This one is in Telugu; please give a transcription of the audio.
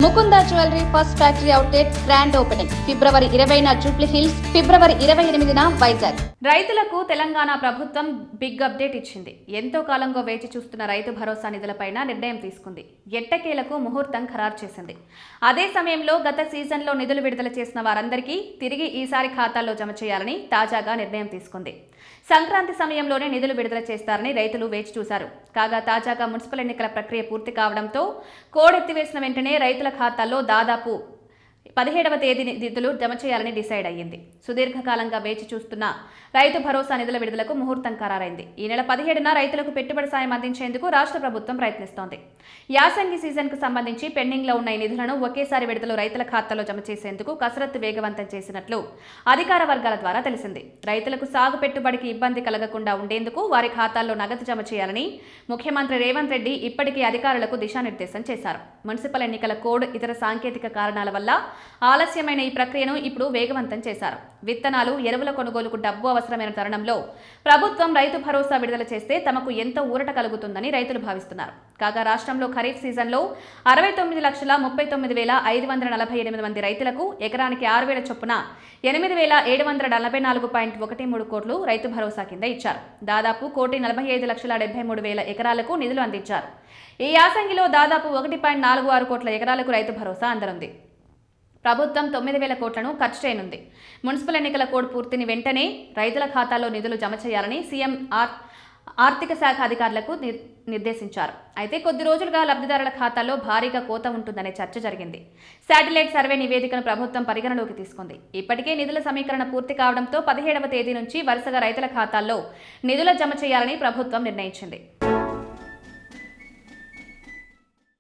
Mukunda jewellery first factory outlet grand opening ఫిబ్రవరి 20న జూబ్లీ హిల్స్, ఫిబ్రవరి 28న వైజాగ్. రైతులకు తెలంగాణ ప్రభుత్వం బిగ్ అప్డేట్ ఇచ్చింది. ఎంతో కాలంగా వేచి చూస్తున్న రైతు భరోసా నిధులపైన నిర్ణయం తీసుకుంది. ఎట్టకేలకు ముహూర్తం ఖరారు చేసింది. అదే సమయంలో గత సీజన్లో నిధులు విడుదల చేసిన వారందరికీ తిరిగి ఈసారి ఖాతాల్లో జమ చేయాలని తాజాగా నిర్ణయం తీసుకుంది. సంక్రాంతి సమయంలోనే నిధులు విడుదల చేస్తారని రైతులు వేచి చూశారు. కాగా తాజాగా మున్సిపల్ ఎన్నికల ప్రక్రియ పూర్తి కావడంతో కోడ్ ఎత్తివేసిన వెంటనే రైతుల ఖాతాల్లో దాదాపు 17వ తేదీ నిధులు జమ చేయాలని డిసైడ్ అయ్యింది. సుదీర్ఘకాలంగా వేచి చూస్తున్న రైతు భరోసా నిధుల విడుదలకు ముహూర్తం ఖరారైంది. ఈ నెల 17న రైతులకు పెట్టుబడి సాయం అందించేందుకు రాష్ట్ర ప్రభుత్వం ప్రయత్నిస్తోంది. యాసంగి సీజన్కు సంబంధించి పెండింగ్లో ఉన్న ఈ నిధులను ఒకేసారి విడుదల రైతుల ఖాతాలో జమ చేసేందుకు కసరత్తు వేగవంతం చేసినట్లు అధికార వర్గాల ద్వారా తెలిసింది. రైతులకు సాగు పెట్టుబడికి ఇబ్బంది కలగకుండా ఉండేందుకు వారి ఖాతాల్లో నగదు జమ చేయాలని ముఖ్యమంత్రి రేవంత్ రెడ్డి ఇప్పటికే అధికారులకు దిశానిర్దేశం చేశారు. మున్సిపల్ ఎన్నికల కోడ్, ఇతర సాంకేతిక కారణాల వల్ల ఆలస్యమైన ఈ ప్రక్రియను ఇప్పుడు వేగవంతం చేశారు. విత్తనాలు, ఎరువుల కొనుగోలుకు డబ్బు అవసరమైన తరుణంలో ప్రభుత్వం రైతు భరోసా విడుదల చేస్తే తమకు ఎంతో ఊరట కలుగుతుందని రైతులు భావిస్తున్నారు. కాగా రాష్ట్రంలో ఖరీఫ్ సీజన్లో 69,39,548 మంది రైతులకు ఎకరానికి 6,000 చొప్పున 8,744.13 కోట్లు రైతు భరోసా కింద ఇచ్చారు. దాదాపు 1,45,73,000 ఎకరాలకు నిధులు అందించారు. ఈ యాసంగిలో దాదాపు 1.46 కోట్ల ఎకరాలకు రైతు భరోసా అందనుంది. ప్రభుత్వం 9,000 కోట్లను ఖర్చు చేయనుంది. మున్సిపల్ ఎన్నికల కోడ్ పూర్తిని వెంటనే రైతుల ఖాతాల్లో నిధులు జమ చేయాలని సీఎం ఆర్థిక శాఖ అధికారులకు నిర్దేశించారు. అయితే కొద్ది రోజులుగా లబ్ధిదారుల ఖాతాల్లో భారీగా కోత ఉంటుందనే చర్చ జరిగింది. శాటిలైట్ సర్వే నివేదికను ప్రభుత్వం పరిగణలోకి తీసుకుంది. ఇప్పటికే నిధుల సమీకరణ పూర్తి కావడంతో 17వ తేదీ నుంచి వరుసగా రైతుల ఖాతాల్లో నిధుల జమ చేయాలని ప్రభుత్వం నిర్ణయించింది.